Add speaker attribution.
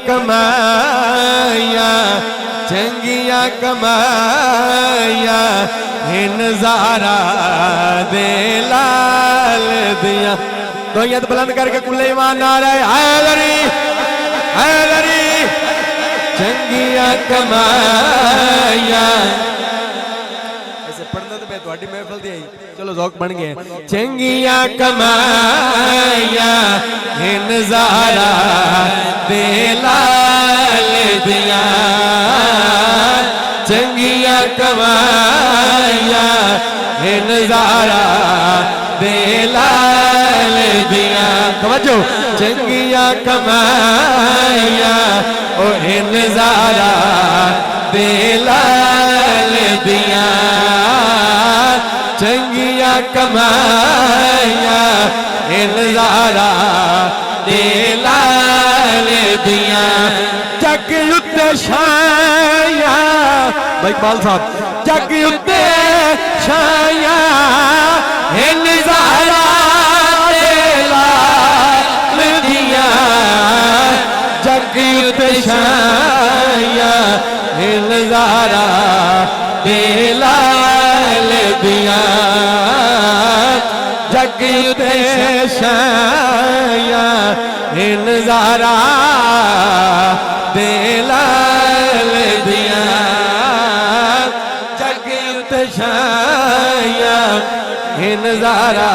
Speaker 1: कमाया चंगिया कमाया नजारा दे लाल दिया। दो हाथ बुलंद करके कुल्ले ईमान नारा हैदरी हैदरी चंगिया कमाया। ऐसे पढ़ना तो मैं थोड़ी महफिल दी आई चलो ज़ौक बन गए। चंगिया कमाया नजारा दे लाल दिया चंगिया कमाया नजारा दे लाल दिया। समझो चंगिया कमाया ओ नजारा दे लाल दिया चंगिया कमाया नजारा दे लाल दिया। जग उत्ते छाया भाई इकबाल साहब जग उत्ते छाया नजारा दे लाल दिया जग उत्ते छाया नजारा दे लाल दिया जग उत्ते छाया नजारा दे लाल दिया जग उत्ते छाया नजारा